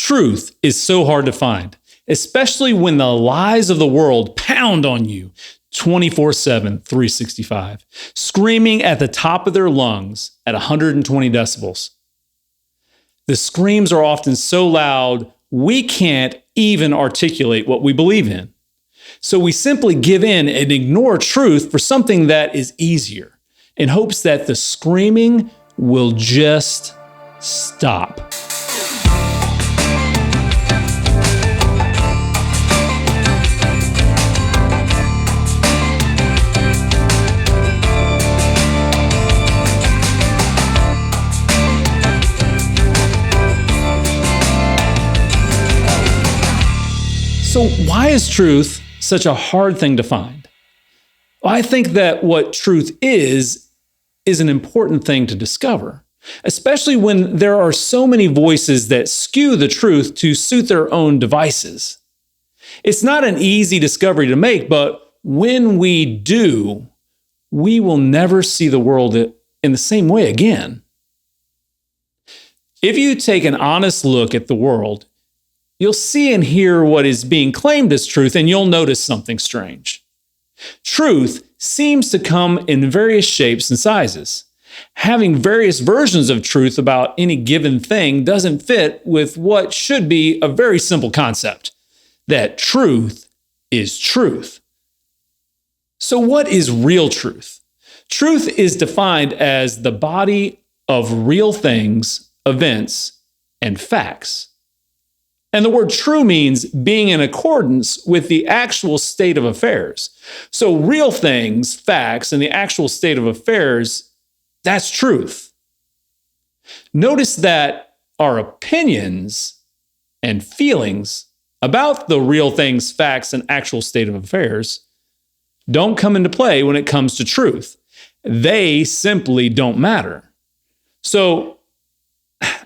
Truth is so hard to find, especially when the lies of the world pound on you 24/7, 365, screaming at the top of their lungs at 120 decibels. The screams are often so loud, we can't even articulate what we believe in. So we simply give in and ignore truth for something that is easier, in hopes that the screaming will just stop. So why is truth such a hard thing to find? Well, I think that what truth is an important thing to discover, especially when there are so many voices that skew the truth to suit their own devices. It's not an easy discovery to make, but when we do, we will never see the world in the same way again. If you take an honest look at the world, you'll see and hear what is being claimed as truth, and you'll notice something strange. Truth seems to come in various shapes and sizes. Having various versions of truth about any given thing doesn't fit with what should be a very simple concept, that truth is truth. So what is real truth? Truth is defined as the body of real things, events, and facts. And the word true means being in accordance with the actual state of affairs. So real things, facts, and the actual state of affairs, that's truth. Notice that our opinions and feelings about the real things, facts, and actual state of affairs don't come into play when it comes to truth. They simply don't matter. So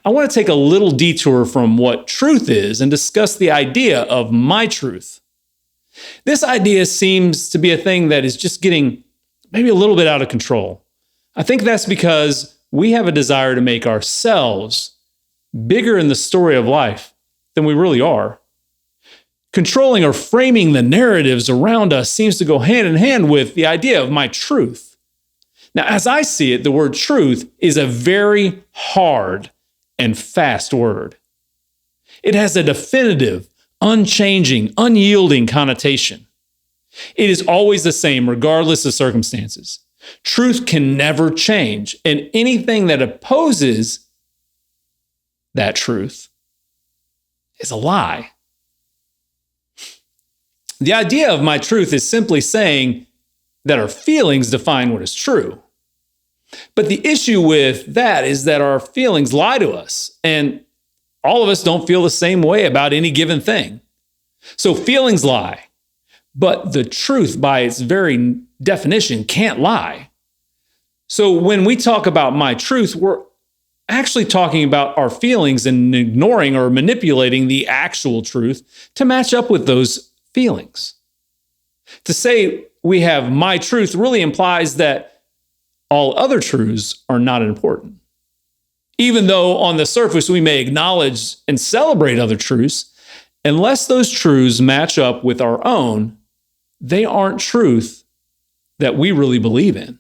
I want to take a little detour from what truth is and discuss the idea of my truth. This idea seems to be a thing that is just getting maybe a little bit out of control. I think that's because we have a desire to make ourselves bigger in the story of life than we really are. Controlling or framing the narratives around us seems to go hand in hand with the idea of my truth. Now, as I see it, the word truth is a very hard and fast word. It has a definitive, unchanging, unyielding connotation. It is always the same regardless of circumstances. Truth can never change, and anything that opposes that truth is a lie. The idea of my truth is simply saying that our feelings define what is true. But the issue with that is that our feelings lie to us, and all of us don't feel the same way about any given thing. So feelings lie, but the truth by its very definition can't lie. So when we talk about my truth, we're actually talking about our feelings and ignoring or manipulating the actual truth to match up with those feelings. To say we have my truth really implies that all other truths are not important. Even though on the surface we may acknowledge and celebrate other truths, unless those truths match up with our own, they aren't truth that we really believe in.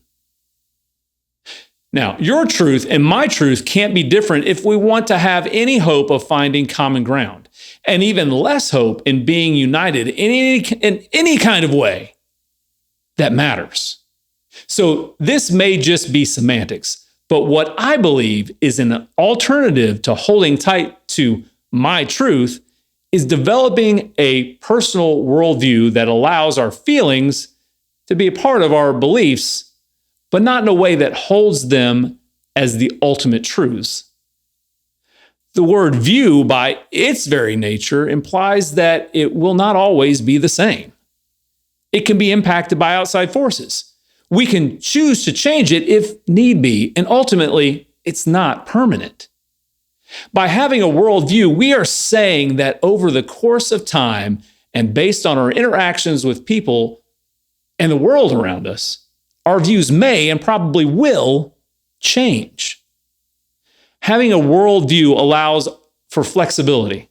Now, your truth and my truth can't be different if we want to have any hope of finding common ground, and even less hope in being united in any kind of way that matters. So this may just be semantics, but what I believe is an alternative to holding tight to my truth is developing a personal worldview that allows our feelings to be a part of our beliefs, but not in a way that holds them as the ultimate truths. The word view, by its very nature, implies that it will not always be the same. It can be impacted by outside forces. We can choose to change it if need be, and ultimately, it's not permanent. By having a worldview, we are saying that over the course of time and based on our interactions with people and the world around us, our views may and probably will change. Having a worldview allows for flexibility.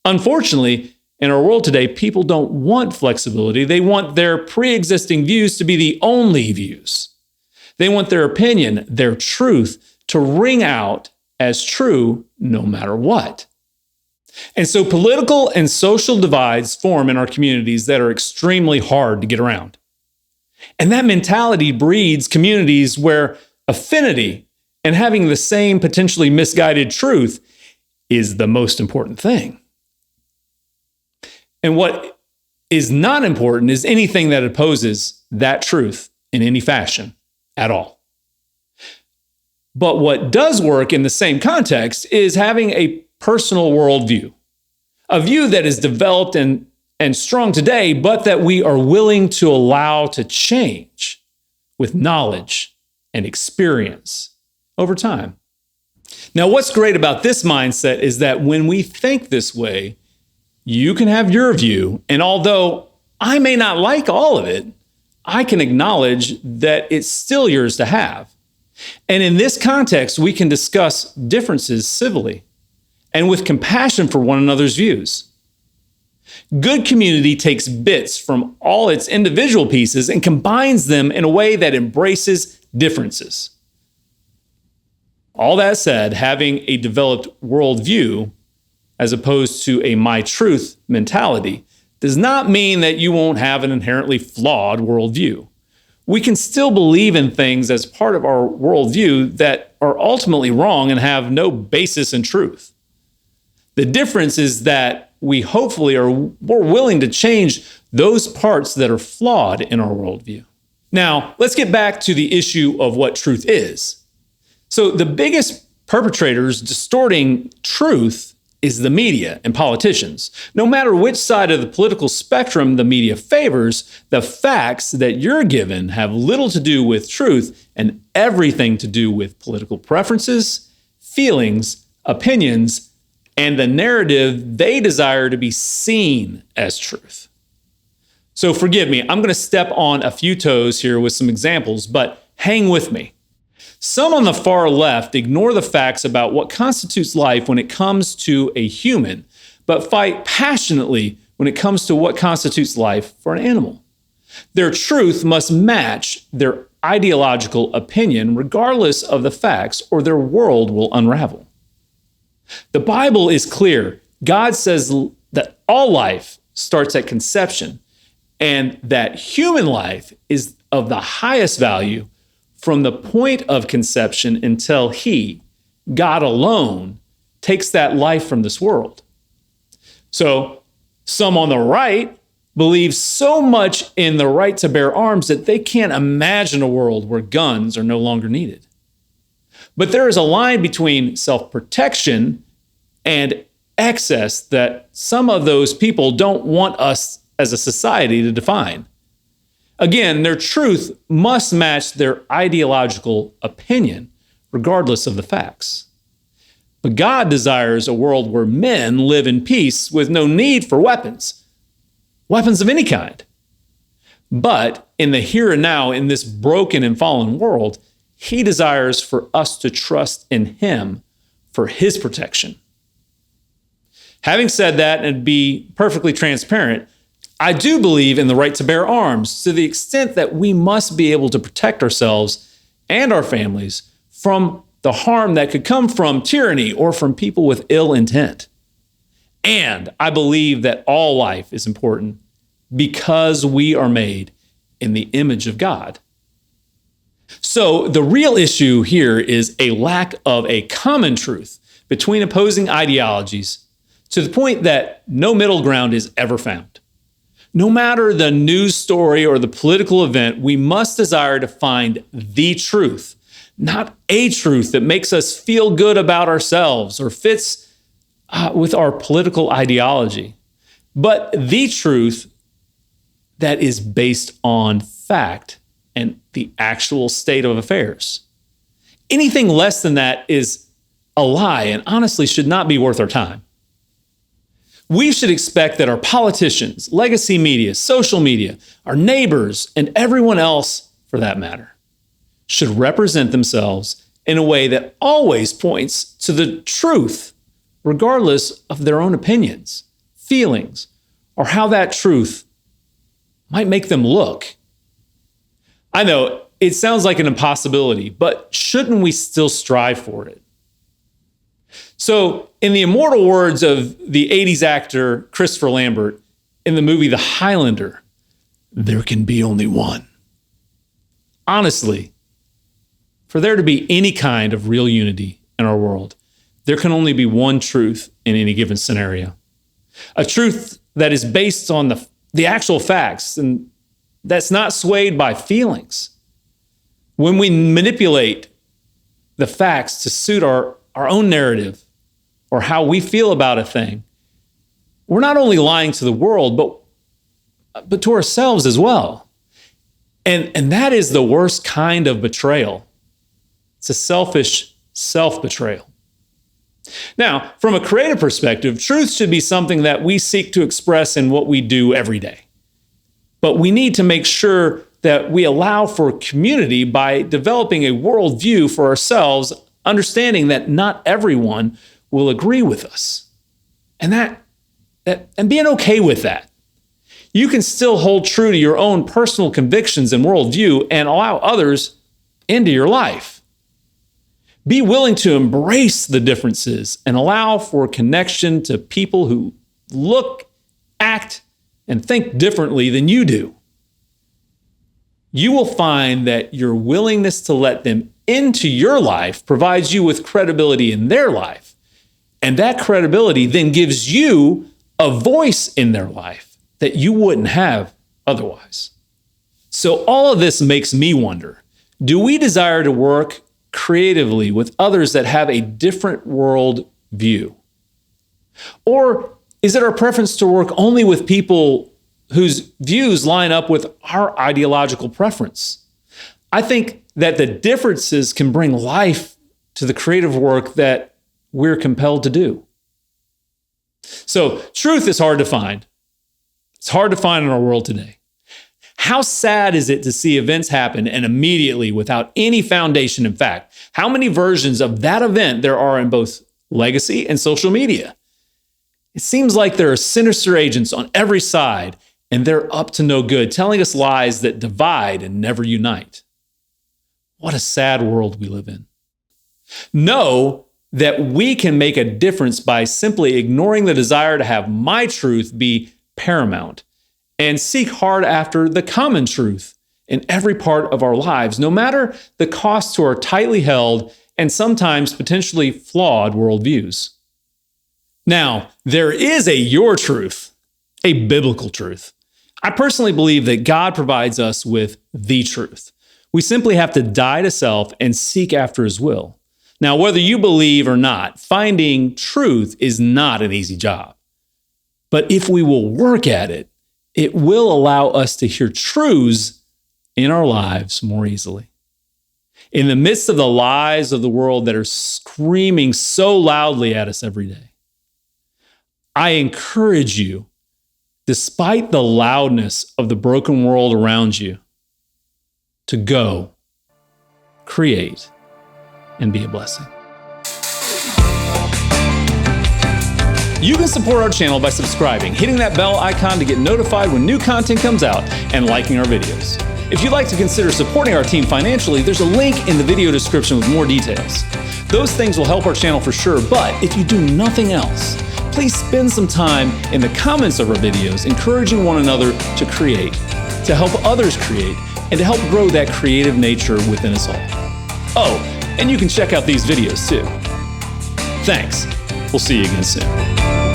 Unfortunately, in our world today, people don't want flexibility. They want their pre-existing views to be the only views. They want their opinion, their truth, to ring out as true no matter what. And so political and social divides form in our communities that are extremely hard to get around. And that mentality breeds communities where affinity and having the same potentially misguided truth is the most important thing. And what is not important is anything that opposes that truth in any fashion at all. But what does work in the same context is having a personal worldview, a view that is developed and strong today, but that we are willing to allow to change with knowledge and experience over time. Now, what's great about this mindset is that when we think this way, you can have your view, and although I may not like all of it, I can acknowledge that it's still yours to have. And in this context, we can discuss differences civilly and with compassion for one another's views. Good community takes bits from all its individual pieces and combines them in a way that embraces differences. All that said, having a developed worldview as opposed to a my truth mentality does not mean that you won't have an inherently flawed worldview. We can still believe in things as part of our worldview that are ultimately wrong and have no basis in truth. The difference is that we hopefully are more willing to change those parts that are flawed in our worldview. Now, let's get back to the issue of what truth is. So the biggest perpetrators distorting truth is the media and politicians. No matter which side of the political spectrum the media favors, the facts that you're given have little to do with truth and everything to do with political preferences, feelings, opinions, and the narrative they desire to be seen as truth. So forgive me, I'm going to step on a few toes here with some examples, but hang with me. Some on the far left ignore the facts about what constitutes life when it comes to a human, but fight passionately when it comes to what constitutes life for an animal. Their truth must match their ideological opinion regardless of the facts, or their world will unravel. The Bible is clear. God says that all life starts at conception, and that human life is of the highest value from the point of conception until He, God alone, takes that life from this world. So some on the right believe so much in the right to bear arms that they can't imagine a world where guns are no longer needed. But there is a line between self-protection and excess that some of those people don't want us as a society to define. Again, their truth must match their ideological opinion, regardless of the facts. But God desires a world where men live in peace with no need for weapons of any kind. But in the here and now, in this broken and fallen world, He desires for us to trust in Him for His protection. Having said that, and be perfectly transparent, I do believe in the right to bear arms to the extent that we must be able to protect ourselves and our families from the harm that could come from tyranny or from people with ill intent. And I believe that all life is important because we are made in the image of God. So the real issue here is a lack of a common truth between opposing ideologies, to the point that no middle ground is ever found. No matter the news story or the political event, we must desire to find the truth, not a truth that makes us feel good about ourselves or fits with our political ideology, but the truth that is based on fact and the actual state of affairs. Anything less than that is a lie and honestly should not be worth our time. We should expect that our politicians, legacy media, social media, our neighbors, and everyone else, for that matter, should represent themselves in a way that always points to the truth, regardless of their own opinions. feelings, or how that truth might make them look. I know it sounds like an impossibility, but shouldn't we still strive for it? So, in the immortal words of the 80s actor Christopher Lambert in the movie The Highlander, there can be only one. Honestly, for there to be any kind of real unity in our world, there can only be one truth in any given scenario. A truth that is based on the actual facts and that's not swayed by feelings. When we manipulate the facts to suit our own narrative or how we feel about a thing, we're not only lying to the world, but to ourselves as well. And that is the worst kind of betrayal. It's a selfish self-betrayal. Now, from a creative perspective, truth should be something that we seek to express in what we do every day. But we need to make sure that we allow for community by developing a worldview for ourselves, understanding that not everyone will agree with us. And being okay with that. You can still hold true to your own personal convictions and worldview and allow others into your life. Be willing to embrace the differences and allow for connection to people who look, act, and think differently than you do. You will find that your willingness to let them into your life provides you with credibility in their life. And that credibility then gives you a voice in their life that you wouldn't have otherwise. So all of this makes me wonder, do we desire to work creatively with others that have a different world view? Or is it our preference to work only with people whose views line up with our ideological preference? I think that the differences can bring life to the creative work that we're compelled to do. So truth is hard to find. It's hard to find in our world today. How sad is it to see events happen and immediately without any foundation in fact? How many versions of that event there are in both legacy and social media? It seems like there are sinister agents on every side, and they're up to no good, telling us lies that divide and never unite. What a sad world we live in. Know that we can make a difference by simply ignoring the desire to have my truth be paramount and seek hard after the common truth in every part of our lives, no matter the cost to our tightly held and sometimes potentially flawed worldviews. Now, there is a your truth, a biblical truth. I personally believe that God provides us with the truth. We simply have to die to self and seek after his will. Now, whether you believe or not, finding truth is not an easy job. But if we will work at it, it will allow us to hear truths in our lives more easily. In the midst of the lies of the world that are screaming so loudly at us every day, I encourage you, despite the loudness of the broken world around you, to go, create, and be a blessing. You can support our channel by subscribing, hitting that bell icon to get notified when new content comes out, and liking our videos. If you'd like to consider supporting our team financially, there's a link in the video description with more details. Those things will help our channel for sure, but if you do nothing else, please spend some time in the comments of our videos encouraging one another to create, to help others create, and to help grow that creative nature within us all. Oh, and you can check out these videos too. Thanks. We'll see you again soon.